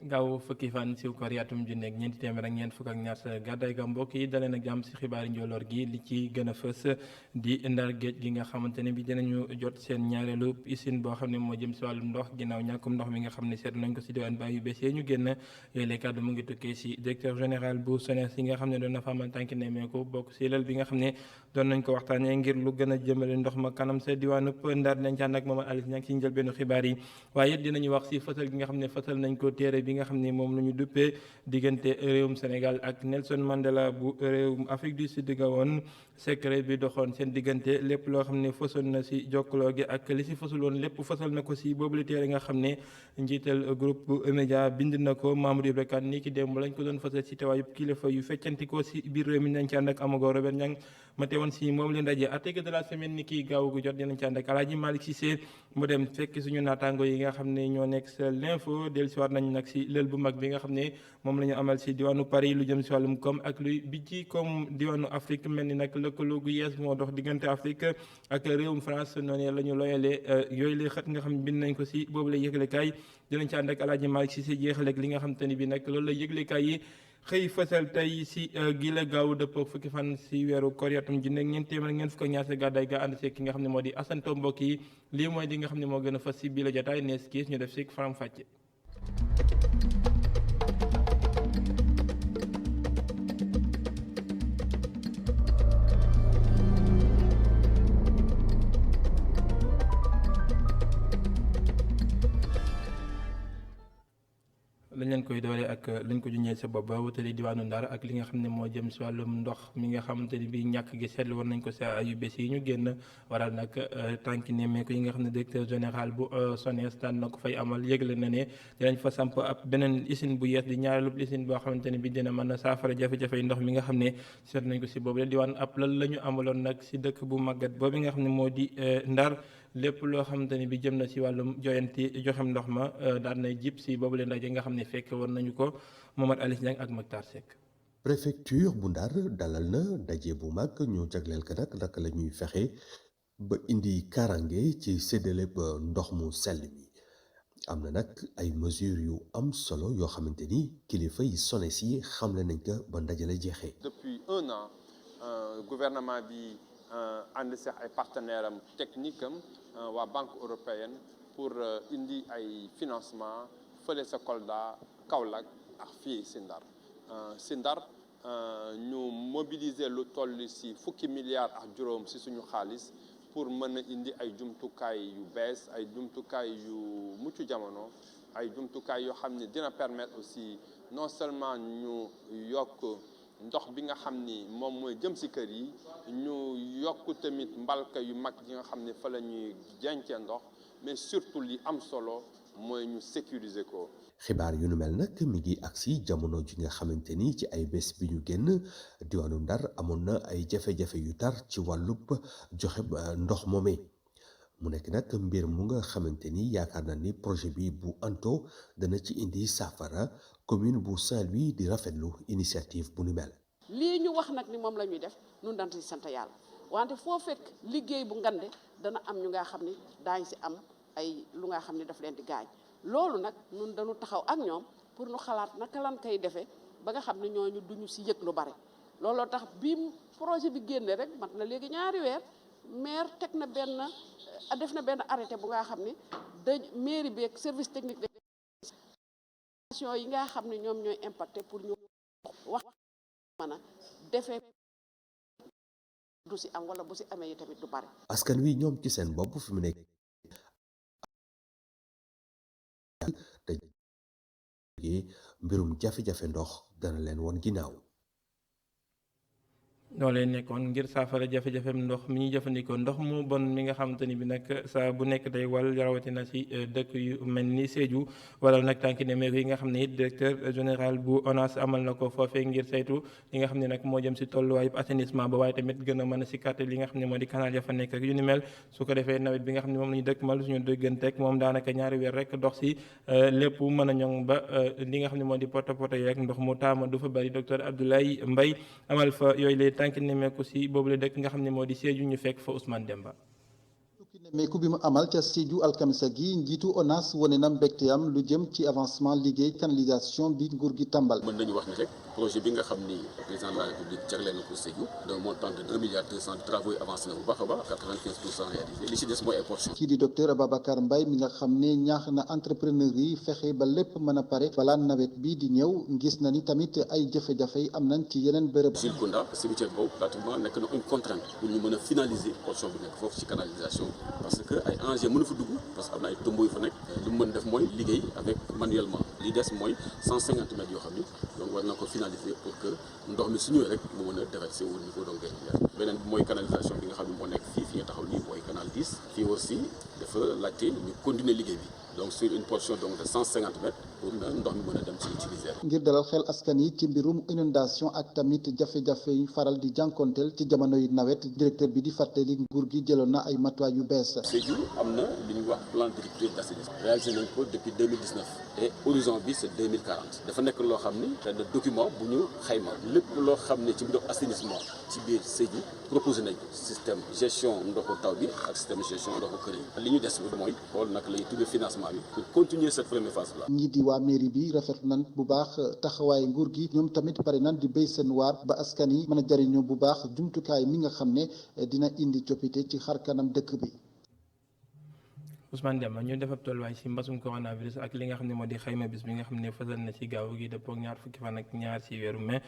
gaaw fukki fan siw koor yaatum junne ak ñeenti téeméer ak ñeent fukk ak ñaar sa gàddaay ga mbokk yi dalee nag jàmm si xibaari njooloor gi li ci gën a fës di ndar géej gi nga xamante ne bi dinañu jot seen ñaareelu usine boo xam ne moo jëm si wàllu ndox ginnaaw ñàkkum ndox mi nga xam ne seetlu nañ ko si diwaan ba yu bees ñu génn yooyu les kàddu mu ngi tukkee si directeur général bu SONES yi nga xam ne doon na fa amal tànki nemmeeku bokk si lël bi nga xam ne doon nañ ko waxtaanee ngir lu gën a jëmale ndox ma kanam sa diwaanu Ndar nañ ci ànd ak moom Alice Niang si njëlbeenu xibaar yi waaye it dinañu wax si fësal gi nga xam ne fësal nañ ko téere bi nga xam ne moom la ñu duppee diggante réewum Sénégal ak Nelson Mandela bu réewum Afrique du Sud ga woon secret bi doxoon seen diggante lépp loo xam ne fësal na si jokkaloo gi ak li si fësul woon lépp fësal na ko si boobu la téere nga xam ne njiital groupe média bind na ko Mamadou Ibra Kane ni ki démb lañ ko doon fësal si teewaayub kilifa yu feccantikoo si biir réew mi nañ ci ànd ak Amago Robert Niang ma teewoon si moom leen ndaje article de la semaine ni ki gaaw gu jot dinañ ci ànd ak Alaaji Malick Cissé mu dem fekk suñu naataango yi nga xam ne ñoo nekk sa l'info dellu si waat nañ nag si lël bu mag bi nga xam ne moom la ñu amal si diwaanu Paris lu jëm si wàllum koom ak luy bi ci comme diwaanu Afrique mel ni nag lëkkaloo gu yees moo dox diggante Afrique ak réewum France noonu la ñu loyalee yooyu lay xët nga xam ne bind nañ ko si boobu lay yëglekaay dinañ ci ànd ak Alaaji Malick Cissé jeexal ak li nga xam te ni bi nag loolu lay yëglekaay yi xëy fësal tey si gila gaaw dëppoo fukki fan si weeru koor yatum ji nekk ñeent téeméer ngeen fukk ak ñaar si gàddaay ga ànd see ki nga xam ne moo di asanto mbokk yi lii mooy li nga xam ne moo gën a fës si bii la jotaay nees kiis ñu def si faram fàcce. lañ leen koy doole ak lañ ko junjee sa bopp ba wutali diwaanu Ndar ak li nga xam ne moo jëm si wàllum ndox mi nga xamante ni bi ñàkk gi seetlu woon nañ ko sa yu bés yi ñu génn waral nag tànki nemmeeku yi nga xam ne directeur général bu SONES daan na ko fay amal yëgle na ne dinañ fa samp ab beneen usine bu yees di ñaareelu usine boo xamante ni bi dina mën a saafara jafe-jafe ndox mi nga xam ne seetlu nañ ko si boobu la diwaan ab lal la ñu amaloon nag si dëkk bu màggat boobu nga xam ne moo di Ndar lépp loo xamante ni bi jëm na si wàllum joyanti joxem ndox ma daan na jib si boobu leen ndaje nga xam ne fekk woon nañu ko Momar Alice Niang ak Mactar Seck. préfecture bu Ndar dalal na daje bu mag ñu jagleel ko nag naka la ñuy fexe ba indi kaaraange ci séddale ba ndox mu sell mi am na nag ay mesures yu am solo yoo xamante ni kilifa yi SONES yi xamle nañ ko ba ndaje la jeexee. depuis 1 an gouvernement bi ànd seex ay partenaires am technique am waa banque européenne pour indi ay financement fële sa Kolda Kaolack ak fii si Ndar ñu mobiliser lu toll si fukki milliards ak juróom si suñu xaalis pour mën a indi ay jumtukaay yu bees ay jumtukaay yu mucc jamono ay jumtukaay yoo xam ne dina permettre aussi non seulement ñu yokk ndox bi nga xam ni moom mooy jëm si kër yi ñu yokk tamit mbalka yu mag yi nga xam ne fa la ñuy dencee ndox mais surtout li am solo mooy ñu sécuriser ko. xibaar yu nu mel nag mi ngi agsi jamono ji nga xamante ni ci ay bés bi ñu génn diwaanu Ndar amoon na ay jafe-jafe yu tar ci wàllub joxe ndox moomee mu nekk nag mbir mu nga xamante ni yaakaar na ni projet bi bu anto dana ci indi saafara commune bu Saint-Louis di rafetlu initiative bu nu mel. lii ñu wax nag ni moom la ñuy def ñun dañ ci sant yàlla wante foo fekk liggéey bu ngande dana am ñu nga xam ni daañ si am ay lu nga xam ne daf leen di gaañ loolu nag ñun dañu taxaw ak ñoom pour ñu xalaat naka lan koy defee ba nga xam ne ñooñu duñu si yëg lu bari looloo tax bi projet bi génne rek mat na léegi ñaari weer maire teg na def na benn arrêté bu nga xam ne mairie bi ak service technique de yi nga xam ne ñoom ñooy impacté pour ñu wax mën a defee du si am wala bu si amee yi tamit du bari. askan wi ñoom ci seen bopp fi mu nekk mbirum jafe-jafe ndox dana leen woon ginnaaw. loolee nekkoon ngir saafara jafe-jafem ndox mi ñuy jëfandikoo ndox mu bon mi nga xamante ni bi nag saa bu nekk day wal rawatina ci dëkk yu mel ni Sédhiou wala nag tànki nemeeku yi nga xam ne it directeur général bu ONAS amal na ko foofee ngir saytu li nga xam ne nag moo jëm ci tolluwaayu assainissement ba waaye tamit gën a mën a ci carte li nga xam ne moo di canal ya fa nekk ak yu ni mel su ko defee nawet bi nga xam ne moom la ñu dëkk mal suñu dëgganteeg moom daanaka ñaari weer rek dox ci lépp mën a ñoŋ ba li nga xam ne moo di poto yeeg ndox mu taama du fa bari docteur Abdoulaye Mbaye amal fa yooyu tànk nemeeku si boobu la dëkk nga xam ne moo di Sédhiou ñu fekk fa Ousmane Demba. meeku bi mu amal ca Sédhiou alkamisa gi njiitu ONAS wone na mbégteem lu jëm ci avancement liggéey canalisation bi nguur gi tàmbal. mën nañu wax ni rek projet bi nga xam ni président de la république jagleel na ko Sédhiou d'un montant de 2 milliards 200 travaux yi avancé na bu baax a baax 95% réalisé li ci des mooy ay portion. kii di docteur Ababacar Mbaye mi nga xam ne ñaax na entrepreneur yi fexe ba lépp mën a pare balaa nawet bi di ñëw gis na ni tamit ay jafe-jafe yi am nañ ci yeneen bërëb. Jules Kounda cimetière boobu pratiquement nekk na une contrainte pour ñu mën a finaliser portion bi nekk foofu ci canalisation parce que ay engins mënu fa dugg parce que am na ay tombeaux yu fa nekk li mu mën def mooy liggéey avec manuellement li des mooy 150 mètres yoo xam ni donc war na ko finaliser pour que ndox mi su ñëwee rek mu mën a déverser au niveau donc des rivières beneen bi mooy canalisation bi nga xam ne moo nekk fii nga taxaw nii mooy canal 10 fii aussi dafa laajte ñu continuer liggéey bi donc sur une portion donc de 150 mètres pour na ndox mi mën a dem ci utiliser. ngir dalal xel askan yi ci mbirum inondation ak tamit jafe-jafe yu faral di jànkonteel ci jamono yu nawet directeur bi di fàttali nguur gi jëloon na ay matuwaay yu bees. Sédhiou am na li ñuy wax plan directeur d'assainissement réalisé nañ ko depuis 2019 et horizon bi c'est 2040 dafa nekk loo xam ni benn document bu ñu xayma lépp loo xam ne ci mbirum assainissement ci biir Sédhiou proposé nañ ko système gestion ndoxu taw bi ak système gestion ndoxu kër yi li ñu des mooy xool naka la ñuy tuddee financement bi pour continuer cette première phase là. ñi di waa mairie bi rafetlu nañ bu baax taxawaay nguur gi ñoom tamit pare nañ di béy seen waar ba askan yi mën a jariñoo bu baax jumtukaay mi nga xam ne dina indi coppite ci xar kanam dëkk bi. Ousmane Demba ñu def ab tolluwaay si mbasum coronavirus ak li nga xam ne moo di xayma bis bi nga xam ne fësal na ci gaaw gi dëppoo ak ñaar fukki fan ak ñaar si weeru mai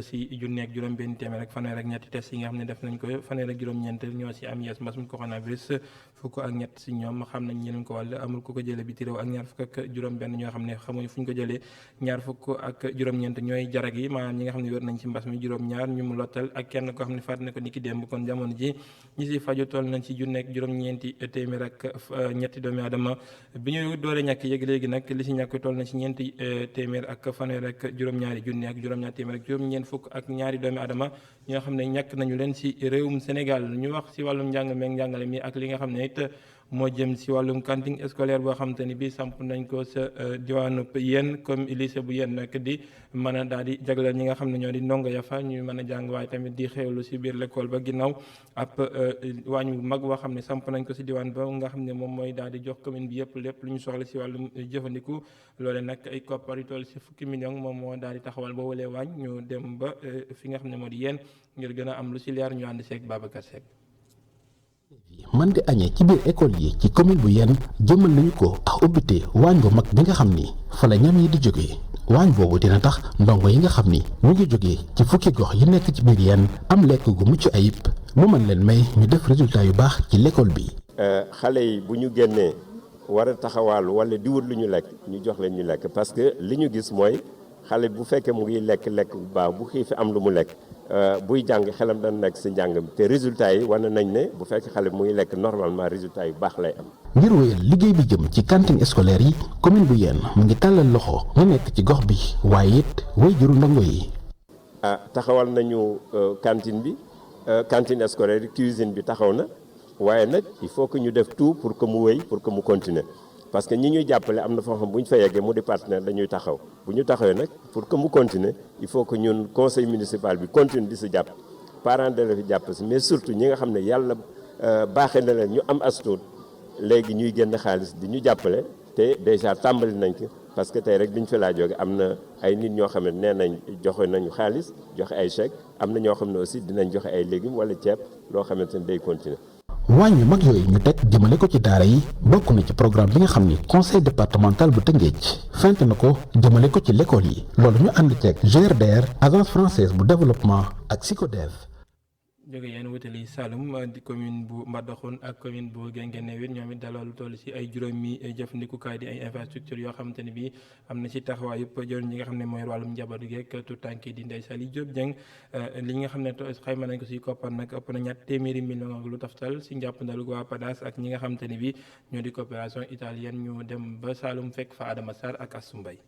si junni ak juróom benn téeméer ak fanweer ak ñetti test yi nga xam ne def nañ ko fanweer ak juróom-ñeent ñoo si am yees mbasum coronavirus fukk ak ñett si ñoom xam nañ ñeneen ko wàll amul ku ko jëlee biti réew ak ñaar fukk ak juróom benn ñoo xam ne xamuñu fu ñu ko jëlee ñaar fukk ak juróom-ñeent ñooy jarag yi maanaam ñi nga xam ne wér nañ ci mbas mi juróom-ñaar ñu mu lottal ak kenn koo xam ne faat na ko niki démb kon jamono ji ñi si faju toll nañ ci junni ak juróom-ñeenti téeméer ak ñetti doomi aadama bi ñu doore ñàkk yëg léegi nag li si ñàkk toll na ci ñeenti téeméer ak fanweer ak juróom-ñaari junni ak juróom-ñaar téeméer ak juróom-ñeent fukk ak ñaari doomi aadama ñoo xam ne ñàkk nañu leen si réewum Sénégal ñu wax si wàllum njàng meeg njàngale mi ak li nga xam ne it moo jëm si wàllum cantine scolaire boo xam te ni bii samp nañ ko sa diwaanu Yène comme lycée bu Yène nag di mën a daal di jagleel ñi nga xam ne ñoo di ndongo ya fa ñuy mën a jàng waaye tamit di xewlu si biir l'école ba ginnaaw ab waañu mag boo xam ne samp nañ ko si diwaan ba nga xam ne moom mooy daal di jox commune bi yëpp lépp lu ñu soxla si wàllum jëfandiku loole nag ay koppar yu toll si fukki millions moom moo daal di taxawal boo walee waañ ñu dem ba fi nga xam ne moo di Yène ngir gën a am lu si leer ñu ànd seeg Babacar Seck. mën nga añee ci biir école yi ci commune bu Yène jëmmal nañu ko ak ubbite waañ bu mag bi nga xam ni fa la ñam yi di jógee waañ boobu dina tax ndongo yi nga xam ni ñu ngi jógee ci fukki gox yi nekk ci biir Yène am lekk gu mucc ayib mu mën leen may ñu def résultat yu baax ci l'école bi. xale yi bu ñu génnee war a taxawaalu wala di wut lu ñu lekk ñu jox leen ñu lekk parce que li ñu gis mooy xale bu fekkee mu ngi lekk bu baax bu xiifee am lu mu lekk. buy jàng xelam dana nekk si njàng mi te résultats yi wane nañ ne bu fekk xale bi muy lekk normalement résultats yu baax lay am. ngir wéyal liggéey bi jëm ci cantine scolaire yi commune bu Yène mu ngi tàllal loxo ñu nekk ci gox bi waaye it waajuru ndongo yi. taxawal nañu cantine bi cantine scolaire yi cuisine bi taxaw na waaye nag il faut que ñu def tout pour que mu wéy pour que mu continuer parce que ñi ñuy jàppale am na foo xam bu ñu fa yeggee mu di partenaire dañuy taxaw bu ñu taxawee nag pour que mu continuer il faut que ñun conseil municipal bi continue di si jàpp parents d'élèves yi jàpp si mais surtout ñi nga xam ne yàlla baaxee na leen ñu am as tuut léegi ñuy génn xaalis di ñu jàppale te déjà tàmbali nañ ko parce que tey rek bi ñu fi laa jóge am na ay nit ñoo xam ne nee nañ joxe nañu xaalis joxe ay chèques am na ñoo xam ne aussi dinañ joxe ay légumes wala ceeb loo xamante ne day continuer. waañ yu mag yooyu ñu teg jëmale ko ci daara yi bokk na ci programme bi nga xam ni conseil départemental bu Tëngéej fent na ko jëmale ko ci l'école yi loolu ñu ànd ceeg GRDR agence française bu développement ak SICODEV. jóge yéen wutali Saloum di commune bu Mbadakhoune ak commune bu Guinguinéo ñoom it daloo lu toll ci ay juróomi jëfandikukaay di ay infrastructure yoo xamante ne bii am na ci taxawaay yëpp jëriñ ñi nga xam ne mooy wàllum njaboot geek tout tànk di Ndeye Saly Diop Dieng li nga xam ne xayma nañ ko ci koppar nag ëpp na ñaar téeméeri million ak lu taftal ci njàppandalu waa PADAS ak ñi nga xamante ne bii ñoo di coopération italienne ñu dem ba Saloum fekk fa Adama Sarr ak Assou Mbaye.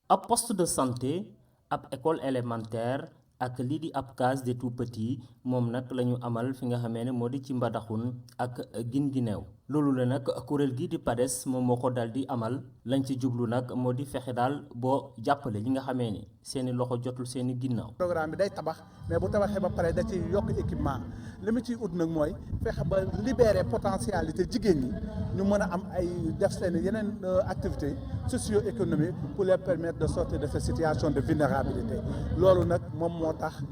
ab poste de santé ab école élémentaire ak lii di ab case des tout-petits moom nag la ñu amal fi nga xamee ne moo di ci Mbadakhoune ak Guinguinéo loolu la nag kuréel gi di PADES moom moo ko dal di amal lañ ci jublu nag moo di fexe daal boo jàppale ñi nga xamee ne seeni loxo jotul seeni ginnaaw. programme bi day tabax mais bu tabaxee ba pare da ci yokk équipement li mu ciy ut nag mooy fexe ba libérer potentialité jigéen ñi ñu mën a am ay def seen yeneen activités socio-économiques pour les permettre de sortir de cette situation de vulnérabilité loolu nag moom moo tax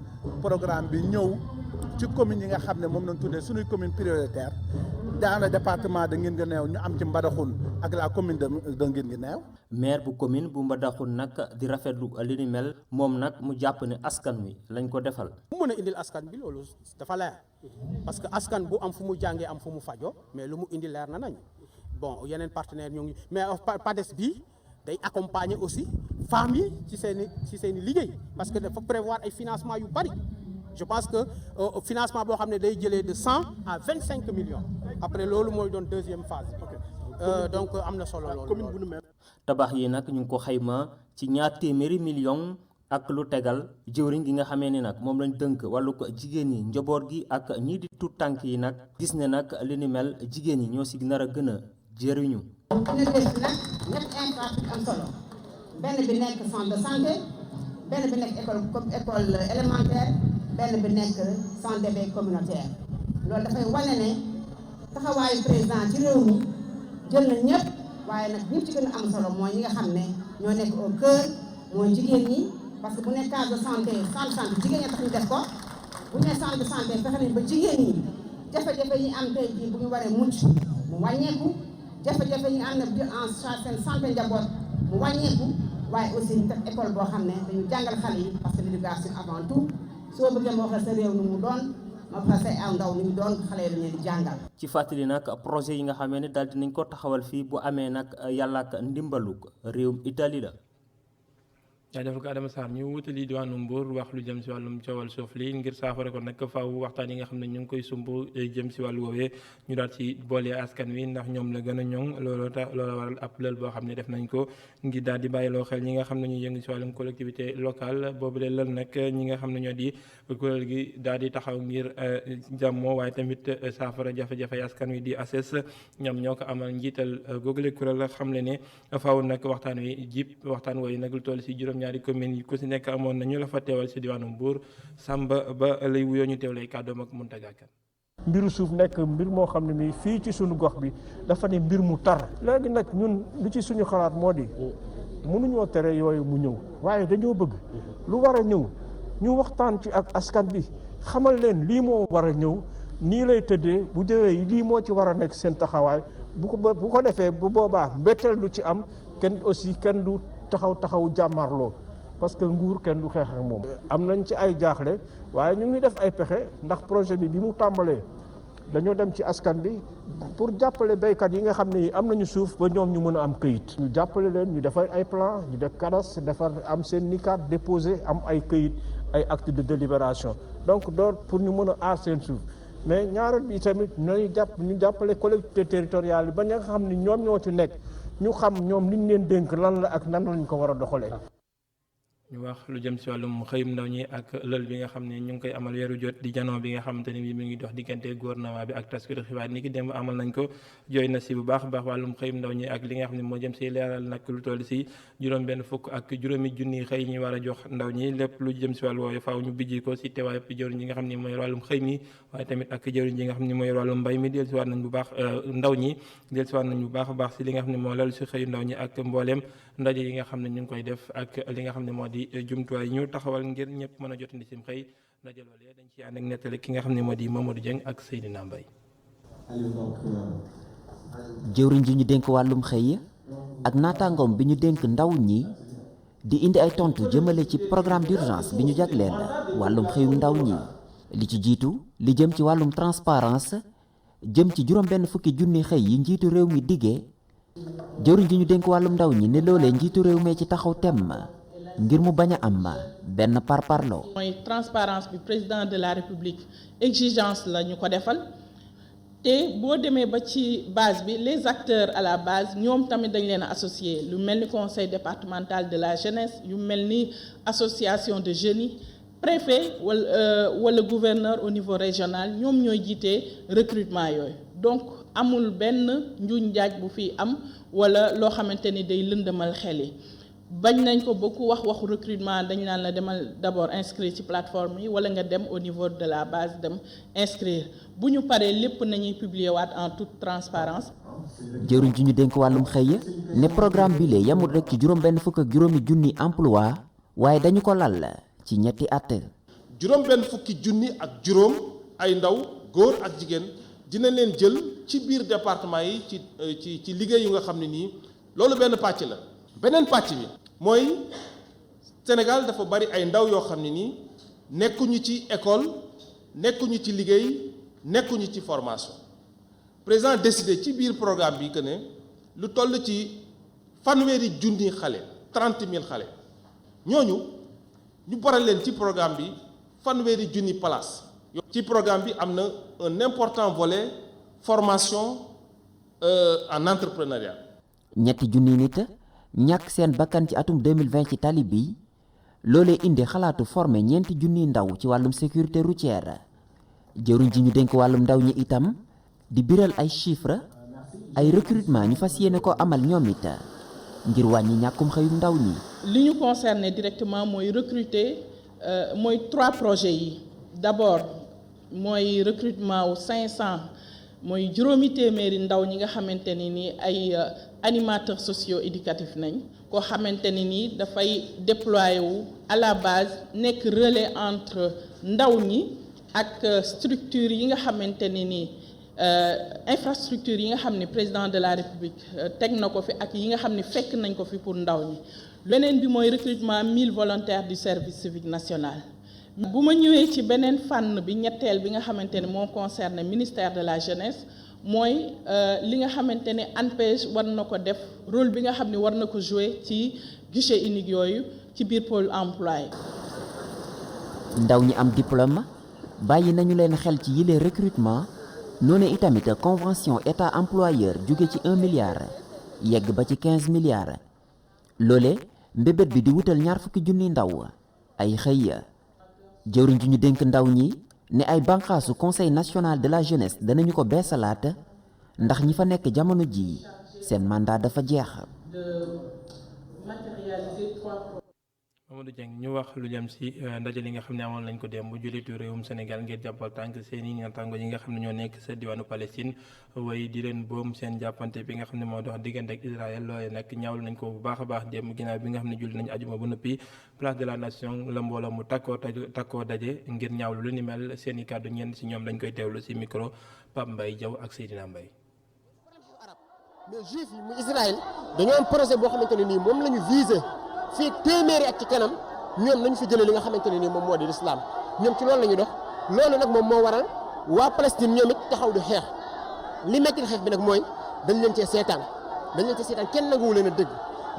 programme bi ñëw ci commune yi nga xam ne moom lañ tuddee suñuy commune prioritaire dans le département de Guinguinéo ñu am ci Mbadakhoune ak la commune de Guinguinéo. maire bu commune bu Mbadakhoune nag di rafetlu li ni mel moom nag mu jàpp ne askan wi lañ ko defal. mu mën a indil askan bi loolu dafa leer parce que askan bu am fu mu jàngee am fu mu fajo mais lu mu indi leer na nañ bon yeneen partenaires ñoo ngi mais PADES bi day accompagner aussi femmes yi ci seen i liggéey parce que dafa prévoir ay financement yu bari. je pense que financement boo xam ne day jëlee de 100 à 25 millions après loolu mooy doon deuxième phase donc am na solo loolu. tabax yi nag ñu ngi ko xayma ci ñaar téeméeri millions ak lu tegal jëwriñ gi nga xamee ni nag moom lañ dënk wàllu ko jigéen ñi njaboot gi ak ñii di tuut tànk yi nag gis ne nag li ni mel jigéen ñi ñoo si nar a gën a jëriñu. dina des nag ñett infrastructure am solo benn bi nekk centre de santé benn bi nekk école élémentaire. benn bi nekk centre d'éveil communautaire loolu dafay wane ne taxawaayu président ci réew mi jël na ñëpp waaye nag ñi ci gën a am solo mooy ñi nga xam ne ñoo nekk au cœur mooy jigéen ñi parce que bu nekk case de santé centre jigéen ñi tax ñu def ko bu ñu nee centre de santé fexe nañ ba jigéen ñi jafe-jafe yi am tey jii bu ñu waree mucc mu wàññeeku jafe-jafe yi am na en charge seen santé njaboot mu wàññeeku waaye aussi ñu def école boo xam ne dañu jàngal xale yi parce que l'éducation avant tout. soo bëggee moo xam sa réew ni mu doon moo xam say aw ndaw ni mu doon xale yi dañu leen di jàngal. ci fàttali nag projet yi nga xamee ne daal dinañ ko taxawal fii bu amee nag yàlla ak ndimbalug réewum Italie la. jaajëfal ko Adama Sarr ñu wutali diwaanu Mbour wax lu jëm si wàllum coowal suuf li ngir saafara ko nag faaw waxtaan yi nga xam ne ñu ngi koy sumb jëm si wàllu woowee ñu daal ci boole askan wi ndax ñoom la gën a ñoŋ looloo tax loolu waral ab lël boo xam ne def nañ ko ngir daal di bàyyiloo xel ñi nga xam ne ñu yëngu si wàllum collectivité locale boobu la lël nag ñi nga xam ne ñoo di kuréel gi daal di taxaw ngir jàmmoo waaye tamit saafara jafe-jafe askan wi di ACES ñoom ñoo ko amal njiital googule kuréel xam le ne faaw nag waxtaan wi jib waxtaan wooyu nag lu toll si juróom-ñaari commune yi ku si nekk amoon na ñu la fa teewal si diwaanu Mbour Samba ba lay wuyoo ñu teewlay kàddoom ak Mountaga Kane. mbiru suuf nekk mbir moo xam ne nii fii ci suñu gox bi dafa ne mbir mu tar léegi nag ñun lu ci suñu xalaat moo di mënuñoo tere yooyu mu ñëw waaye dañoo bëgg lu war a ñëw ñu waxtaan ci ak askan bi xamal leen lii moo war a ñëw nii lay tëddee bu jëwee lii moo ci war a nekk seen taxawaay bu ko defee bu boobaa mbetteel lu ci am kenn aussi kenn du taxaw jàmmarloo parce que nguur kenn du xeex ak moom. am nañ ci ay jaaxle waaye ñu ngi def ay pexe ndax projet bi mu tàmbalee dañoo dem ci askan bi pour jàppale béykat yi nga xam ne am nañu suuf ba ñoom ñu mën a am këyit. ñu jàppale leen ñu defar ay plan ñu def cadastre defar am seen nikat déposé am ay këyit ay acte de délibération donc door pour ñu mën a aar seen suuf mais ñaareel bi tamit ñu jàppale collectivité territoriale yi ba nga xam ne ñoom ñoo ci nekk ñu xam ñoom liñ leen dénk lan la ak nan lañ ko war a doxalee. ñu wax lu jëm si wàllum xëyum ndaw ñi ak lël bi nga xam ne ñu ngi koy amal weeru jot di janoo bi nga xamante ne bi mi ngi dox diggante gouvernement bi ak taskatu xibaar ni ki démb amal nañ ko jooy na si bu baax a baax wàllum xëyum ndaw ñi ak li nga xam ne moo jëm si leeral nag lu toll si juróom benn fukk ak juróomi junni xëy ñi war a jox ndaw ñi lépp lu jëm si wàllu woowu faaw ñu bijji ko si teewaay jëwriñ ji nga xam ne mooy wàllum xëy mi waaye tamit ak jëwriñ ji nga xam ne mooy wàllum mbay mi del si waat nañ bu baax ndaw ñi del si waat nañ bu baax a baax si li nga xam ne moo lal si xëyu ndaw ñi ak mbooleem ndaje yi nga xam ne ñu ngi koy def ak li nga xam ne moo di jumtuwaay ñu taxawal ngir ñëpp mën a jotandi sim xëy ndaje loolee dañ ci ànd ak nettali ki nga xam ne moo di Mamadou Dieng ak Seydina Mbaye. jëwriñ ji ñu dénk wàllum xëy ak naataangoom bi ñu dénk ndaw ñi di indi ay tontu jëmale ci programme d'urgence bi ñu jagleel wàllum xëyum ndaw ñi li ci jiitu li jëm ci wàllum transparence jëm ci juróom benn fukki junni xëy yi njiitu réew mi diggee jëwriñ ji ñu dénk wàllum ndaw ñi ne loolee njiitu réew mee ci taxaw temm ngir mu bañ a am benn parparloo. mooy transparence bi président de la république exigence la ñu ko defal te boo demee ba ci base bi les acteurs à la base ñoom tamit dañ leen a associé lu mel ni conseil départemental de la jeunesse yu mel ni association de jeunes yi préfet wala gouverneur au niveau régional ñoom ñooy jiitee recrutement yooyu donc amul benn njuuñ njaaj bu fi am wala loo xamante ni day lëndëmal xel yi bañ nañ ko ba ku waxu recrutement dañ naan la demal d'abord inscrire ci plateforme yi wala nga dem au niveau de la base dem inscrire bu ñu paree lépp nañuy publier waat en toute transparence. jëwriñ ji ñu dénk wàllum xëy ne programme bi lee yamul rek ci juróom benn fukk ak juróomi junni emploi waaye dañu ko lal ci ñetti at. juróom benn fukki junni ak juróom ay ndaw góor ak jigéen dina leen jël ci biir département yi ci liggéey yu nga xam ne nii loolu benn pàcc la. beneen pàcc bi mooy Sénégal dafa bari ay ndaw yoo xam ne nii nekkuñu ci école nekkuñu ci liggéey nekkuñu ci formation président décidé ci biir programme bi que ne lu toll ci fanweeri junni xale 30 000 xale ñooñu ñu boral leen ci programme bi fanweeri junni place ci programme bi am na un important volet formation en entrepreneuriat. ñetti junni nit ñàkk seen bakkan ci atum 2020 ci tali bi loolee indi xalaatu former ñeenti junni ndaw ci wàllum sécurité routière jëruñ ji ñu dénk wàllum ndaw ñi itam di biral ay chiffres ay recrutement ñu fas yéene ko amal ñoom it ngir wàññi ñàkkum xëyum ndaw ñi. li ñu concerné directement mooy recruter mooy 3 projets yi d'abord mooy recrutement wu 500 mooy juróomi téeméeri ndaw ñi nga xamante ni nii ay animateurs socio-éducatifs nañ koo xamante ni nii dafay déployer wu à la base nekk relais entre ndaw ñi ak structure yi nga xamante ni nii infrastructure yi nga xam ne président de la république teg na ko fi ak yi nga xam ne fekk nañ ko fi pour ndaw ñi. beneen bi mooy recrutement 1000 volontaires du service civique national. bu ma ñëwee ci beneen fànn bi ñetteel bi nga xamante ne moo concerne ministère de la jeunesse mooy li nga xamante ne ANPEJ war na ko def rôle bi nga xam ne war na ko jouer ci guichet unique yooyu ci biir pôle emploi. ndaw ñi am diplôme bàyyi nañu leen xel ci yile recrutement noonu itamit convention état employeur jóge ci 1 milliard yegg ba ci 15 milliards loole mbébét bi di wutal 20 junni ndaw ay xëy. jëwriñ ji ñu dénk ndaw ñi ne ay bànqaasu conseil national de la jeunesse danañu ko beesalaat ndax ñi fa nekk jamono ji seen mandat dafa jeex. Mamadou Dieng ñu wax lu jëm ci ndaje li nga xam ne amoon nañ ko démb bu jullitu réewum Sénégal ngir jàppal tànk seen i naataango yi nga xam ne ñoo nekk sa diwaanu Palestine way di leen boom seen jàppante bi nga xam ne moo dox diggante ak Israël loolee nag ñaawlu nañ ko bu baax a baax démb ginnaaw bi nga xam ne julli nañ ajuma ba noppi place de la nation la mbooloo mu takkoo daje ngir ñaawlu lu ni mel seen i kàddu ñenn ci ñoom lañ koy teewlu ci micro Pape Mbaye Diaw ak Seydina Mbaye. mais juif yi mu Israël dañoo am projet boo xamante ne nii moom la ñu visé fii téeméeri at ci kanam ñoom nañu fi jëlee li nga xamante ne nii moom moo di l'islam ñoom ci loolu la ñuy dox loolu nag moom moo waral waa Palestine ñoom it taxaw di xeex li metti xeex bi nag mooy dañ leen cee seetaan kenn nanguwu leen a dëgg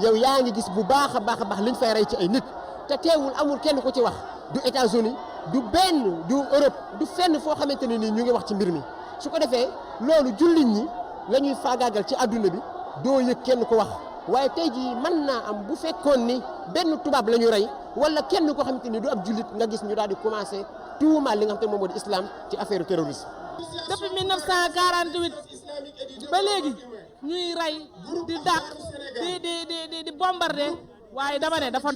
yow yaa ngi gis bu baax a baax liñ fay rey ci ay nit te teewul amul kenn ku ci wax du États-Unis du benn du Europe du fenn foo xamante ne nii ñu ngi wax ci mbir mi su ko defee loolu jullit ñi la ñuy faagaagal ci adduna bi doo yëg kenn ko wax waaye tey jii mën naa am bu fekkoon ni benn tubaab la ñu rey wala kenn koo xamante ni du ab jullit nga gis ñu daal di commencé tuumaal li nga xamante ne moom moo di islam ci affaire terrorisme. depuis 1948 ba léegi ñuy rey di dàq di bombarder waaye dama ne dafa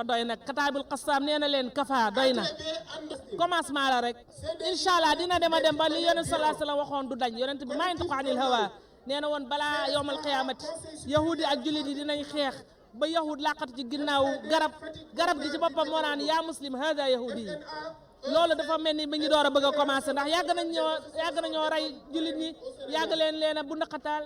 doy nag kataabul xasaam nee na leen kafa doy na commencement la rek incha allah dina dem ba li yonent sallallahu alayhi wa sallam waxoon du dañ yonent bi maa yantiqu anil hawa nee na woon balaa yowmal qiyaamati yahudi ak jullit yi dinañ xeex ba yahud laqatu ci ginnaaw garab gi ci boppam moo naan yaa muslim hada yahudi yi loolu dafa mel ni mi ngi door a bëgg a commencé ndax yàgg nañoo rey jullit ñi yàgg leen a bu naqataal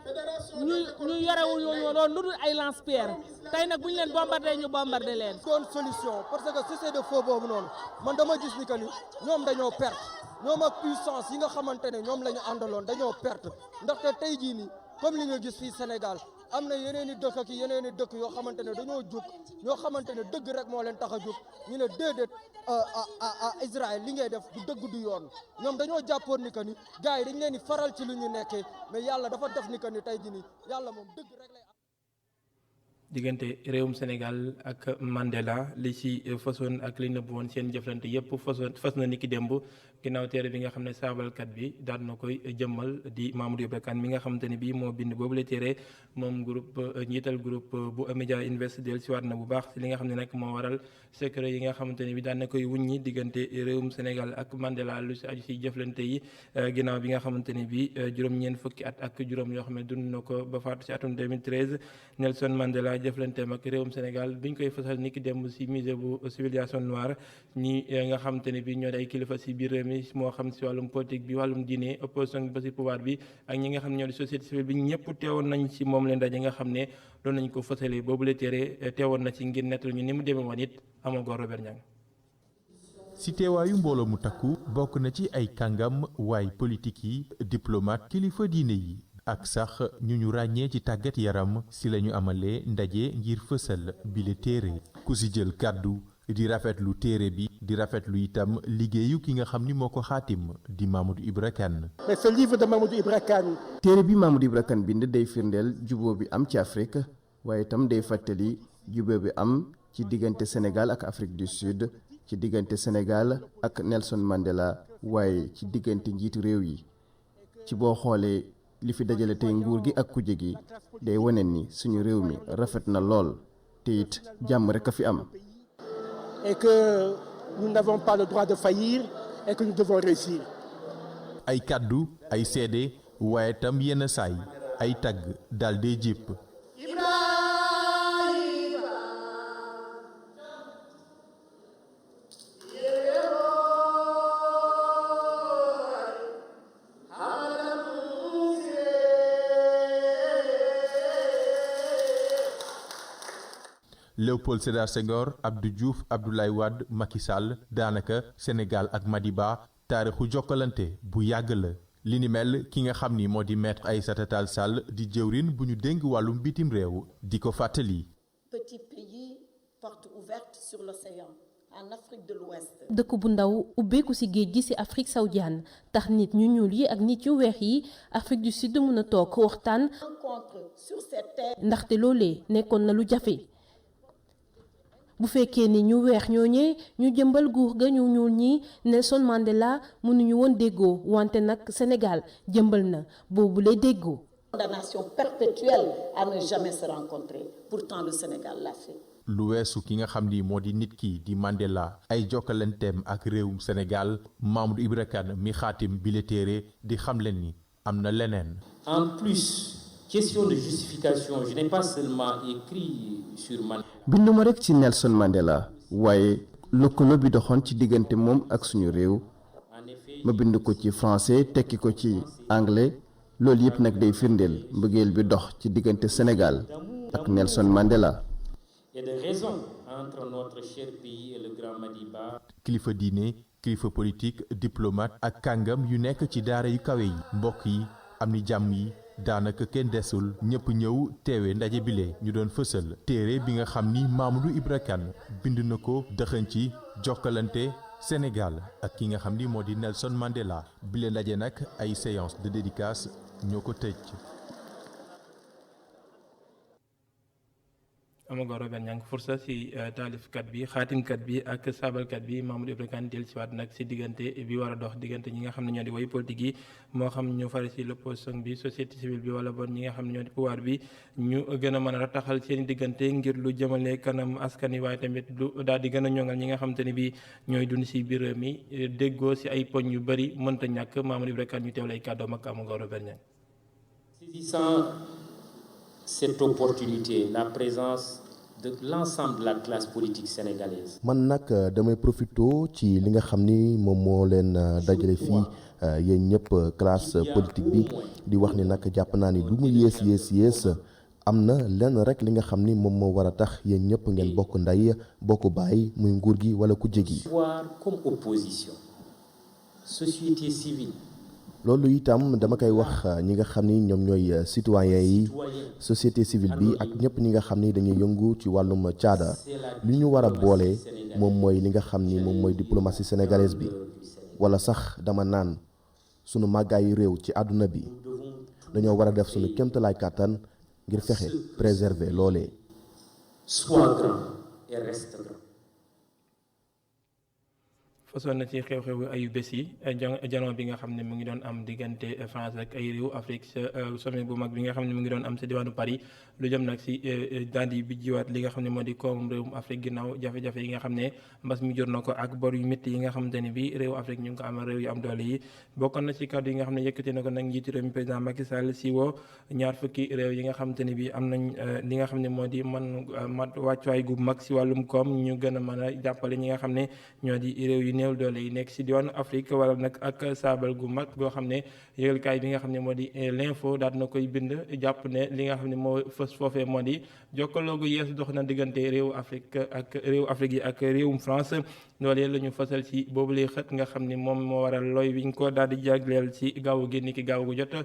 ñu yorewul ñooñu loolu lu dul ay lance-pierre tey nag bu ñu leen bombardé ñu bombardé leen. doon solution parce que si c'est de faux boobu noonu man dama gis ni que ni ñoom dañoo perte ñoom ak puissance yi nga xamante ne ñoom la ñu àndaloon dañoo perte ndaxte tey jii nii comme li nga gis fii Sénégal am na yeneen i dëkk ak yeneen i dëkk yoo xamante ne dañoo jóg ñoo xamante ne dëgg rek moo leen tax a jóg ñu ne déedéet Israël li ngay def du dëgg du yoon ñoom dañoo jàppoon ni que ni gars yi dañ leen di faral ci lu ñu nekkee mais yàlla dafa def ni que ni tey jii nii yàlla moom dëgg rek lay diggante réewum Sénégal ak Mandela li ci façon ak li nëbb woon seen jëflante yépp fas na niki démb ginnaaw téere bi nga xam ne saabalkat bi daal na koy jëmmal di Mamadou Ibra Kane mi nga xamante ne bii moo bind boobu la téere moom njiital groupe bu Media Invest del siwaat na bu baax ci li nga xam ne nag moo waral secret yi nga xamante ne bi daan na koy wuññi diggante réewum Sénégal ak Mandela lu ci aju ci jëflante yi ginnaaw bi nga xamante ne bi juróom-ñeent fukki at ak juróom yoo xam ne dund na ko ba faatu ci atum 2013 Nelson Mandela jëflanteem ak réewum Sénégal biñ koy fësal niki démb ci musée bu civilisation noire ñi nga xamante ne bi ñoo day kilifa ci biir réew mi moo xam ci wàllum politique bi wàllum diine opposition bi ba ci pouvoir bi ak ñi nga xam ne ñoo di société civile bi ñëpp teewoon nañ ci moom leen ndaje nga xam ne doon nañ ko fësalee boobu la téere teewoon na ci ngir nettal ñu ni mu demee woon it Amagor Robert Niang. ci teewaayu mbooloo mu takku bokk na ci ay kàngam waay politique yi diplomate kilifa diine yi ak sax ñu ràññee ci tàggat yaram ci lañu amalee ndaje ngir fësal bile téere ku ci jël kàddu di rafetlu téere bi di rafetlu itam liggéeyu ki nga xam ni moo ko xaatim di Mamadou Ibra Kane. mais ce livre de Mamadou Ibra Kane. téere bi Mamadou Ibra Kane bind day firndeel jubóo bi am ci Afrique waaye itam day fàttali jubóo bi am ci diggante Sénégal ak Afrique du Sud ci diggante Sénégal ak Nelson Mandela waaye ci diggante njiitu réew yi ci boo xoolee li fi dajale tey nguur gi ak kuje gi day wane ni suñu réew mi rafet na lool te it jàmm rek a fi am. et que nous n'avons pas le droit de faillir et que nous devons réussir. ay kàddu ay seede waaye tam yenn saay ay tagg daal dee jépp. Léopold Sédar Senghor Abdou Diouf Abdoulaye Wade Macky Sall daanaka Sénégal ak Madiba taarixu jokkalante bu yàgg la li ni mel ki nga xam ni moo di maître Aïssata Tall Sall di jëwrin bu ñu dénk wàllum bitim réew di ko fàttali. Petit pays, porte ouverte sur l'océan en Afrique de l'Ouest. dëkk bu ndaw ubbeeku ci géej gi ci Afrique sawdiane tax nit ñu ñuul yi ak nit yu weex yi Afrique du Sud mën a toog waxtaan. Rencontre sur cette terre. ndaxte loolee nekkoon na lu jafe. bu fekkee ni ñu weex ñooñee ñu jëmbal guur ga ñu ñuul ñi Nelson Mandela mënuñu woon déggoo wante nag Sénégal jëmbal na boobu lay déggoo. Condamnation perpétuelle à ne jamais se rencontrer pourtant le Sénégal l'a fait. lu weesu ki nga xam ni moo di nit ki di Mandela ay jokkalanteem ak réewum Sénégal Mamadou Ibra Kane mi xaatim bile téere di xam leen ni am na leneen. En plus. Question de justification, je n'ai pas seulement écrit sur Mandela. binduma rek ci Nelson Mandela waaye lëkkaloo bi doxoon ci diggante moom ak suñu réew ma bind ko ci français tekki ko ci anglais loolu yëpp nag day firndeel mbëggeel bi dox ci diggante Sénégal ak Nelson Mandela. Et de raison entre notre cher pays et le grand Madiba. kilifa diine kilifa politique diplomate ak kàngam yu nekk ci daara yu kawe yi mbokk yi am ni jàmm yi. daanaka kenn desul ñëpp ñëw teewe ndaje bile ñu doon fësal téere bi nga xam ni Mamadou Ibra Kane bind na ko dëxëñ ci jokkalante Sénégal ak ki nga xam ni moo di Nelson Mandela bile ndaje nag ay séance de dédicace ñoo ko tëj. Amagor Robert Niang fursa ci taalifkat bi xaatimkat bi ak saabalkat bi Mamadou Ibra Kane del siwaat nag ci diggante bi war a dox diggante ñi nga xam ne ñoo di woy politique yi moo xam ñu fari ci l'opposition bi société civile bi wala bon ñi nga xam ne ñoo di pouvoir bi ñu gën a mën a rataxal seen diggante ngir lu jëmale kanam askan wi waaye tamit lu daal di gën a ñoŋal ñi nga xam te ne bi ñooy dund ci biir réew mi déggoo ci ay poñ yu bëri mënta ñàkk Mamadou Ibra Kane ñu teew lay kàddoom ak Amagor Robert Niang. Saisissant cette opportunité, la présence de l'ensemble de la classe politique sénégalaise. man nag damay profito ci li nga xam ni moom moo leen dajale fii yéen ñëpp classe politique bi di wax ni nag jàpp naa ni lu mu yées am na lenn rek li nga xam ni moom moo war a tax yéen ñëpp ngeen bokk nday bokk baay muy nguur gi wala kujje gi. Pouvoir comme opposition, société civile. loolu itam dama koy wax ñi nga xam ni ñoom ñooy citoyens yi société civile bi ak ñëpp ñi nga xam ni dañuy yëngu ci wàllum caada li ñu war a boole moom mooy li nga xam ni moom mooy diplomatie sénégalaise bi wala sax dama naan sunu màggaayu réew ci àdduna bi dañoo war a def sunu kéemtalaay kàttan ngir fexe préserver loolee. Sois grand et reste grand. fasoon na ci xew-xewu ayu bés yi janoo bi nga xam ne mu ngi doon am diggante France ak ay réew Afrique sa sommet bu mag bi nga xam ne mu ngi doon am sa diwaanu Paris lu jëm nag si daal di bi jiwaat li nga xam ne moo di koomum réewum Afrique ginnaaw jafe-jafe yi nga xam ne mbas mi jur na ko ak bor yu métti yi nga xamante ne bi réew Afrique ñu ngi ko amal réew yu am doole yi bokkoon na ci kàddu yi nga xam ne yëkkati na ko nag njiitu réew mi président Macky Sall si woo ñaar fukki réew yi nga xamante ne bi am nañ li nga xam ne moo di mat wàccuwaay gu mag si wàllum koom ñu gën a mën a jàppale ñi nga xam ne ñoo di réew yu néew doole yi nekk si diwaanu Afrique wala nag ak saabal gu mag goo xam ne yëgalkaay bi nga xam ne moo di l'info daal na koy bind jàpp ne li nga xam ne moo fës foofee moo di jokkaloo gu yees dox na diggante réewu Afrique yi ak réewum France loolee la ñu fasal ci boobu lay xët nga xam ne moom moo waral looy wiñ ko daal di jagleel ci gaawu génn ki gaaw gu jot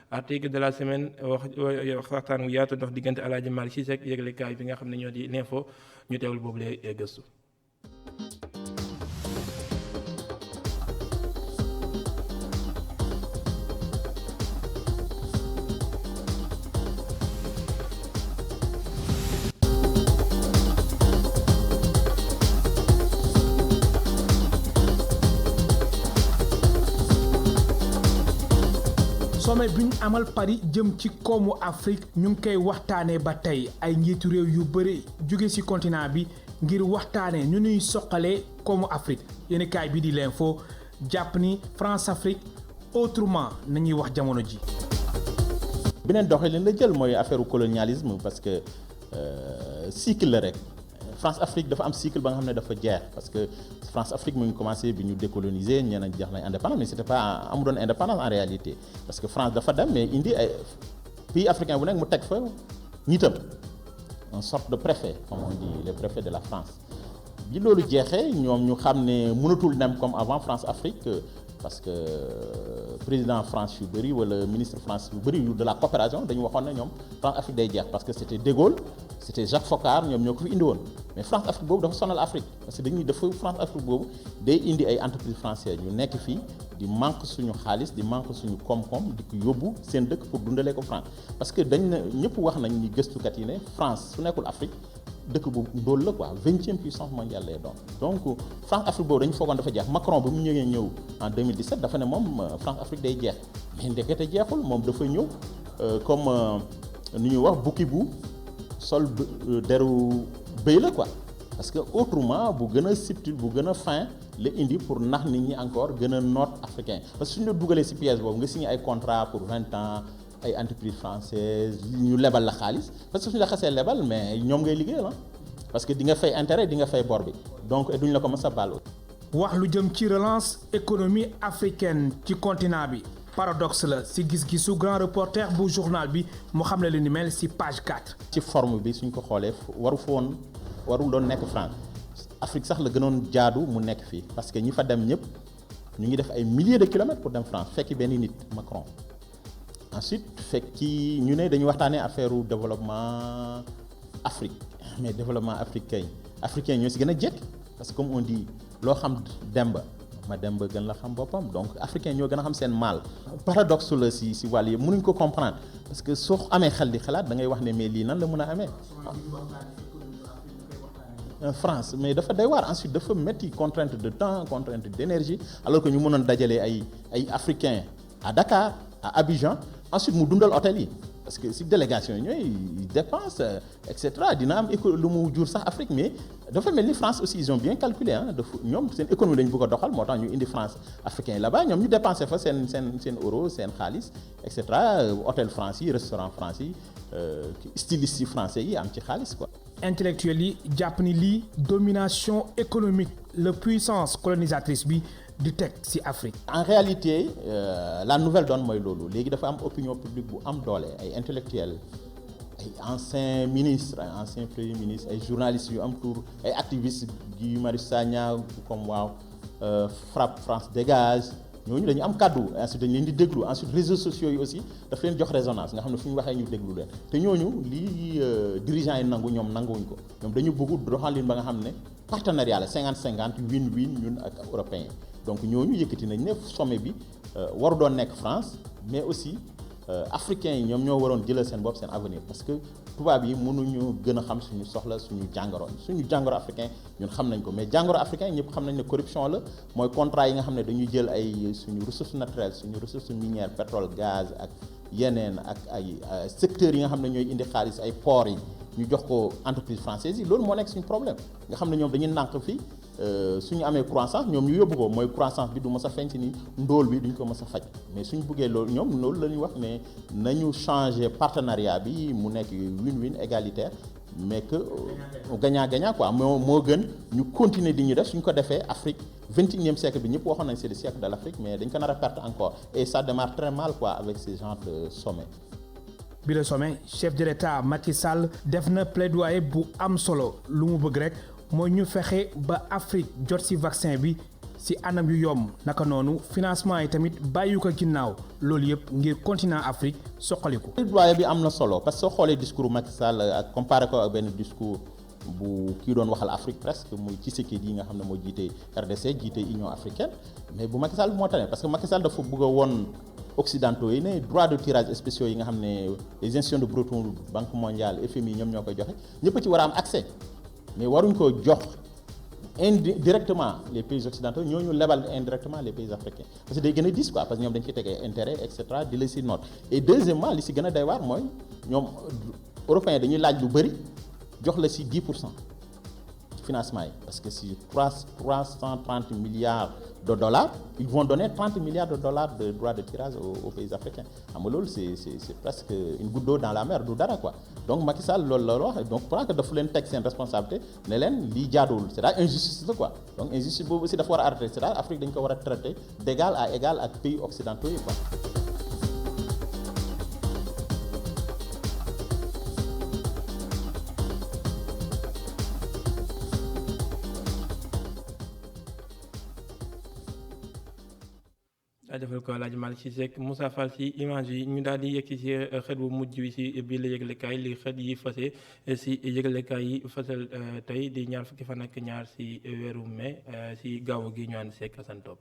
article de la semaine waxtaan wu yaatu dox diggante Alaaji Malick Cissé ak yëgalekaay bi nga xam ne ñoo di l'info ñu teewul boobu lay gëstu. sommet bi ñu amal Paris jëm ci koomu Afrique ñu ngi koy waxtaanee ba tey ay njiitu réew yu bëri jóge ci continent bi ngir waxtaanee ñu nuy soqalee koomu Afrique yéen kaay bi di l'info jàpp ni France Afrique autrement nañuy wax jamono ji. beneen doxalin la jël mooy affaire colonialisme parce que cycle la rek France Afrique dafa am cycle ba nga xam ne dafa jeex parce que France Afrique mu ngi commencé bi ñu décoloniser ñeneen jeex nañ indépendance mais c'était pas amu doon indépendance en réalité parce que France dafa dem mais indi ay pays africain bu nekk mu teg fa ñitam une sorte de préfet comme on dit les préfets de la France bi loolu jeexee ñoom ñu xam ne mënatul dem comme avant France Afrique parce que président France yu bëri wala ministre France yu bëri de la coopération dañu waxoon ne ñoom France Afrique day jeex parce que c'était De Gaulle c'était Jacques Foccart ñoom ñoo ko fi indi woon mais France Afrique boobu dafa sonal Afrique parce que dañuy dafa France Afrique boobu day indi ay entreprises françaises ñu nekk fii di manque suñu xaalis di manque suñu koom-koom di ko yóbbu seen dëkk pour dundalee ko France parce que dañ na ñëpp wax nañ ni gëstukat yi ne France su nekkul Afrique dëkk bu ndóol la quoi 20e puissance mondiale lay doon donc France Afrique boobu dañu foogoon dafa jeex Macron ba mu ñëw en 2017 dafa ne moom France Afrique day jeex mais ndekete jeexul moom dafa ñëw comme nu ñuy wax bukki bu sol deru bëy la quoi parce que autrement bu gën a subtil bu gën a fin la indi pour nax nit ñi encore gën a noot africain parce que suñu la dugalee ci pièce boobu nga signé ay contrat pour 20 ans ay entreprises françaises ñu lebal la xaalis parce que suñu la xasee lebal mais ñoom ngay liggéeyal parce que di nga fay intérêt di nga fay bor bi donc duñ la ko mës a baal. wax lu jëm ci relance économie africaine ci continent bi paradoxe la ci gis-gisu grand reporter bu journal bi mu xam ne lu ni mel ci page 4. ci forme bi suñ ko xoolee warul doon nekk France Afrique sax la gënoon jaadu mu nekk fii parce que ñi fa dem ñëpp ñu ngi def ay milliers de kilomètres pour dem France fekki benn nit Macron. ensuite fekki ñu ne dañu waxtaanee affaire développement Afrique mais développement africain ñoo ci gën a jekk parce que comme on dit loo xam demba ma demba gën la xam boppam donc africain ñoo gën a xam seen maal paradoxe la ci wàll yi mënuñ ko comprendre parce que soo amee xel di xalaat da ngay wax ne mais lii nan la mën a amee France mais dafa doy waar ensuite dafa métti contrainte de temps contrainte d'énergie alors que ñu mënoon dajalee ay africains à Dakar à Abidjan ensuite mu dundal hôtel yi parce que si délégation yi ñooy dépense et cetera dina am lu mu jur sax Afrique mais dafa mel ni France aussi ils ont bien calculé ah dafa ñoom seen économie lañu bëgg a doxal moo tax ñu indi France africain yi là-bas ñoom ñu dépensé fa seen euro seen xaalis et cetera hôtel France yi restaurant France yi styliste yi français yi am ci xaalis quoi. intellectuels yi jàpp ni lii domination économique la puissance colonisatrice bi di teg ci Afrique. en réalité la nouvelle donne mooy loolu léegi dafa am opinion publique bu am doole ay intellectuels ay anciens ministres ay anciens premiers ministres ay journalistes yu am tour ay activistes Guy Marius Sagna comme waaw FRAPP France Dégage ñooñu dañu am kàddu ensuite dañu leen di déglu ensuite réseaux sociaux yi aussi daf leen jox résonance nga xam ne fu ñu waxee ñu déglu leen te ñooñu lii dirigeants yi nangu ñoom nanguwuñ ko ñoom dañu bëgg doxalin ba nga xam ne partenariat la 50-50 win-win ñun ak européens donc ñooñu yëkkati nañ ne sommet bi waru doon nekk France mais aussi africains yi ñoom ñoo waroon jëlal seen bopp seen avenir parce que tubaab yi mënuñu gën a xam suñu soxla suñu jàngoro africain ñun xam nañ ko mais jàngoro africain ñëpp xam nañ ne corruption la mooy contrat yi nga xam ne dañuy jël ay suñu ressources naturelles suñu ressources minières pétrole gaz ak yeneen ak ay secteurs yi nga xam ne ñooy indi xaalis ay ports yi ñu jox ko entreprise française yi loolu moo nekk suñu problème nga xam ne ñoom dañuy nànk fii suñu amee croissance ñoom ñu yóbbu ko mooy croissance bi du mës a feeñ ci ni ndóol bi duñ ko mës a faj mais suñu bëggee loolu ñoom loolu la ñuy wax ne nañu changer partenariat bi mu nekk win-win égalitaire mais que gagnant-gagnant quoi moo gën ñu continuer di ñu def suñ ko defee Afrique 21e siècle bi ñëpp waxoon nañ c'est le siècle de l'Afrique mais dañ ko nar a perdre encore et ça démarre très mal quoi avec ce genre de sommet. bi le sommet chef de l'État Macky Sall def na plaidoyer bu am solo lu mu bëgg rek mooy ñu fexe ba Afrique jot ci vaccin bi ci anam yu yomb naka noonu financement yi tamit bàyyi ko ginnaaw loolu yëpp ngir continent Afrique soqaliku. plaidoyer bi am na solo parce que soo xoolee discours Macky Sall ak comparé ko ak benn discours bu kii doon waxal Afrique presque muy Tshisekedi yi nga xam ne moo jiite RDC jiite Union africaine mais bu Macky Sall moo tane parce que Macky Sall dafa bëgg a woon occidentaux yi ne droit de tirage spéciaux yi nga xam ne les institutions de Bretton Woods Banque mondiale FMI ñoom ñoo koy joxe ñëpp ci war a am accès mais waruñ ko jox indirectement les pays occidentaux ñooñu lebal indirectement les pays africains parce que day gën a dis quoi parce que ñoom dañ ciy teg ay intérêt et cetera di la si note et deuxièmement li si gën a doy waar mooy ñoom européens dañuy laaj lu bëri jox la si 10% financement yi parce que si 330 milliards de dollars ils vont donner 30 milliards de dollars de droits de tirage aux pays africains xam nga loolu c'est presque une goutte d'eau dans la mer du dara quoi donc Macky Sall loolu la wax donc pour que dafa leen teg seen responsabilité ne leen lii jaaduwul c'est-à-dire injustice la quoi donc injustice boobu aussi dafa war a arrêter c'est-à-dire Afrique dañ ko war a traiter d'égal à égal ak pays occidentaux yi quoi. jaajëfal ko Alaaji Malick Sy Seck Moussa Fall ci image yi ñu daal di yegg ci xët bu mujj wi ci biir la yëglekaay li xët yi fase ci yëglekaay yi fasal tey di ñaar fukki fan ak ñaar ci weeru mai ci gaaw gi ñu ànd Seck Assane Top.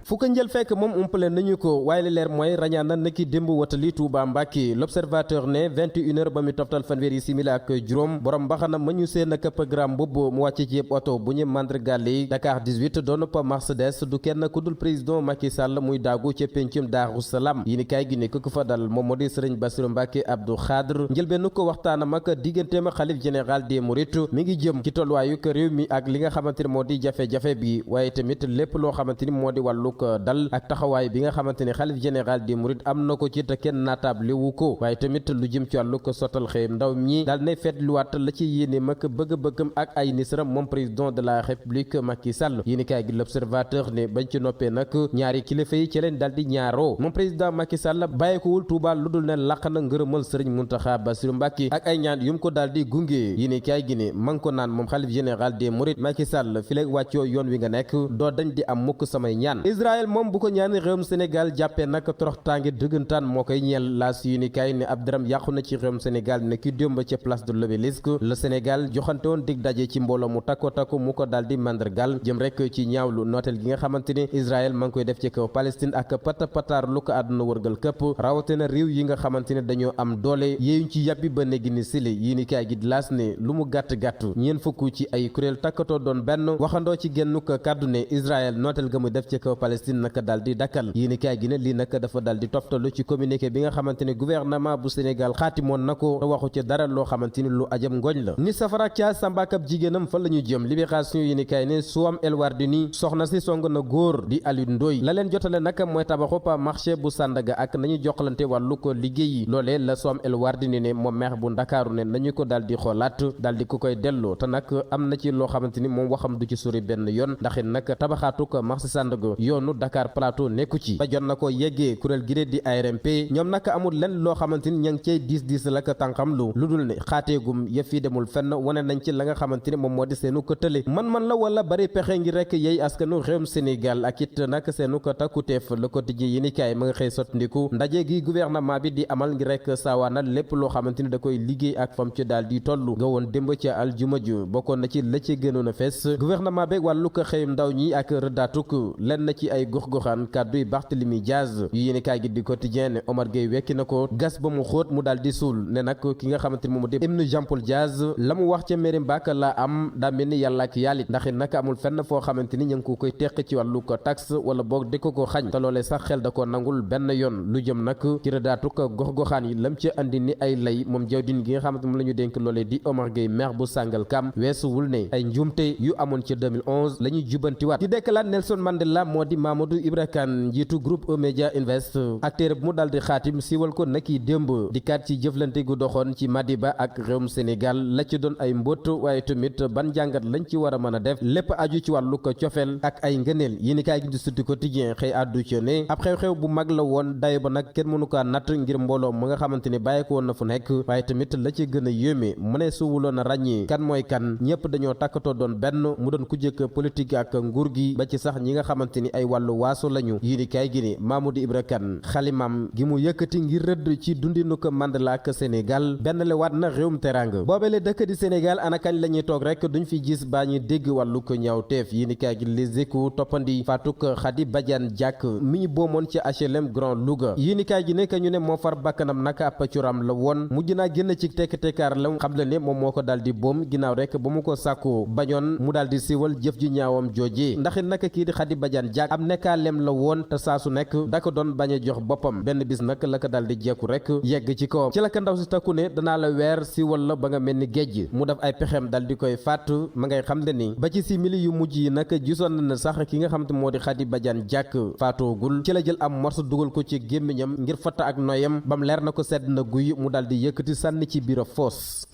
fu ko njël fekk moom umpale nañu ko waaye li leer mooy rañaan na niki démb watali Touba Mbàkke l'observateur ne 21h ba mu toftal fanweeri simili ak juróom borom mbaxana ma ñu seen këpp gram mbubb mu wàcc ci yëpp oto bu ñu mandargaale Dakar 18 doon pa Mercedes du kenn ku dul président Macky Sall muy daagu ca pencum Daaru Salaam yi ni kaay gi ne ku fa dal moom moo di Sëriñ Bassirou Mbàkke Abdou Khadre njëlbéenu ko waxtaanam ak digganteem xalif général des Mourides mi ngi jëm ci tolluwaayu réew mi ak li nga xamante ni moo di jafe-jafe bi waaye tamit lépp loo xamante ni moo di wàllu dal ak taxawaay bi nga xamante ne xalif général des mourides am na ko ci te kenn naataable wu ko waaye tamit lu jëm ci wàllu ko sottal xëy ndaw ñi daal nay feetluwaat la ci yéene mag bëgg-bëggam ak ay nisram moom président de la république Macky Sall yéeni kaay gi l'observateur ne bañ ci noppee nag ñaari kilifa yi ci leen daal di ñaaroo moom président Macky Sall bàyyikowul Touba lu dul ne laq na ngërëmal Sëriñ Mountakha Bassirou Mbacké ak ay ñaan yu mu ko daal di gunge yéeni kaay gi ne ma ngi ko naan moom xalif général des mourides Macky Sall fi lay wàccoo yoon wi nga nekk doo dañ di am mukk samay ñaan Israël moom bu ko ñaani réewum Sénégal jàppee nag toroxtaange dëggantaan moo koy ñeel laas yu ni kaay ne ab dërëm yàqu na ci réewum Sénégal ne ki démb ca place de l'Obélisque le Sénégal joxante woon dig daje ci mbooloo mu takko mu ko daal di mandargal jëm rek ci ñaawlu nooteel gi nga xamante ni Israël ma ngi koy def ci kaw Palestine ak pataar lu ko àdduna wërgal këpp rawatina réew yi nga xamante ne dañoo am doole yéeyuñ ci yàbbi ba néegi ni sili yi ni kaay gi di laas ne lu mu gàtt-gàtt ñeen fukk ci ay kuréel takkatoo doon benn waxandoo ci génn ko kàddu ne Israël nooteel ga muy def ci kaw Palestine naka daal di dakkal yi ni kaay gi ne lii nag dafa daal di toftalu ci communiqué bi nga xamante ne gouvernement bu Sénégal xaatimoon na ko waxu ci dara loo xamante ni lu ajam ngooñ la ni safara ca sambakab jigéenam fa la ñu jëm libération yi ni kaay ne Soham El Wardini soxna si song na góor di Aliou Ndoye la leen jotale nag mooy tabaxu pa marché bu Sandaga ak nañu joxlante wàllu ko liggéey yi loolee la Soham El Wardini ne moom maire bu Ndakaaru ne nañu ko daal di xoolaat daal di ko koy delloo te nag am na ci loo xamante ni moom waxam du ci sori benn yoon ndax it nag tabaxaatu ko marché Sandaga yoonu Dakar Plateau nekku ci ba jot na ko yeggee kuréel gi di ARMP ñoom nag amul lenn loo xamante ni ña ngi cay diis la ko tànqam lu dul ne xaateegum yëf yi demul fenn wane nañ ci la nga xamante ni moom moo di seenu ko tële man la wala bari pexe ngi rek yey askanu réewum Sénégal ak it nag seenu ko takkuteef le quotidien yi ni kaay ma nga xëy sotndiku ndaje gi gouvernement bi di amal ngi rek saawaanal lépp loo xamante ni da koy liggéey ak fam ci daal di toll nga woon démb ca aljuma ju bokkoon na ci la ci gënoon a fees gouvernement bi wàllu ko xëyum ndaw ñi ak rëddaatuk lenn na ci ay gox-goxaan kàdduy Barthélemy Diaz yu yéeni kaay gi di quotidien ne Omar Gueye wekki na ko gas ba mu xóot mu daal di suul ne nag ki nga xamante ni moom di Ibn Jean Paul Diaz la mu wax ca mairie Mbàkke la am daa mel ni yàlla ak yàllit ndax it nag amul fenn foo xamante ni ñu ngi ko koy teq ci wàllu ko taxe wala boog di ko xañ te loolee sax xel da ko nangul benn yoon lu jëm nag ci rëddaatu ko gox-goxaan yi lam ci andi ni ay lay moom jawdin gi nga xamante moom la ñu dénk loolee di Omar Gueye maire bu Sangalkam weesuwul ne ay njuumte yu amoon ci 2011 la ñuy jubantiwaat ci dekkalaat Nelson Mandela moo di Mamadou Ibra Kane njiitu groupe E-Media Invest acteur bu mu daal di xaatim siiwal ko naki démb di kat ci jëflante gu doxoon ci Madiba ak réewum Sénégal la ci doon ay mbóot waaye tamit ban jàngat lañ ci war a mën a def lépp aju ci wàllu ko cofeel ak ay ngëneel yi ni kaay gi di Sud Quotidien xëy àddu ci ne ab xew-xew bu mag la woon dayo ba nag kenn mënu kaa natt ngir mbooloo mu nga xamante ni bàyyi ko woon na fu nekk waaye tamit la ci gën a yéeme mu ne suwuloon a ràññee kan mooy kan ñëpp dañoo takkatoo doon benn mu doon ku jëkk politique ak nguur gi ba ci sax ñi nga xamante ni ay wàllu waaso lañu yi ni kaay gi ni Mamadou Ibra Kane xalimam gi mu yëkkati ngir rëdd ci dundinu ko Mandela ak Sénégal benn le waat na réewum teranga boobele dëkk di Sénégal ana kañ la ñuy toog rek duñ fi gis baa ñu dégg wàllu ko ñaaw teef yi ni kaay gi Les Échos toppandi faatuk Khady Badiane Diack mi ñu boomoon ci HLM Grand Louga yi ni kaay gi nekk ñu ne moo far bakkanam naka ab curam la woon mujj naa génn ci tekk-tekkaar la xam le ne moom moo ko daal di boom ginnaaw rek ba mu ko sàkku bañoon mu daal di siiwal jëf ju ñaawam joojee ndax it naka kii di Khady Badiane Diack am nekkaalem la woon te saa su nekk da ko doon bañ a jox boppam benn bis nag la ko daal di jekku rek yegg ci kawam ci la ko ndaw si takku ne danaa la weer siiwal la ba nga mel ni géej mu def ay pexem dal di koy faat ma ngay xam le ni ba ci simili yu mujj yi nag gisoon na sax ki nga xam te moo di Khady Badiane Diack faatoogul ci la jël am morso dugal ko ci gémmiñam ngir fatta ak noyam bam leer na ko sedd na guy mu dal di yëkkati sànni ci biir a foos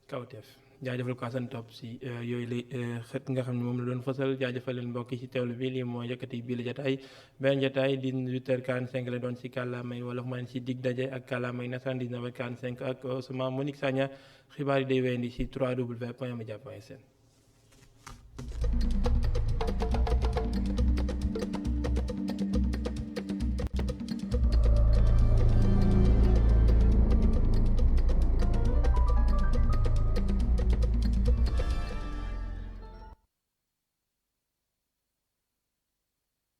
kawteef jaajëfal ko Assane Top si yooyu la xët nga xam ne moom la doon fësal jaajëfal leen mbokk yi si teewlu bi lii moo yëkkati bii la jotaay benn jotaay di 8h45 la doon si kàllaamay wolof ma leen si dig daje ak kàllaamay nasaraan 19h45 ak Ousmane Monique Sagna xibaar yi day weendi si www.media.sn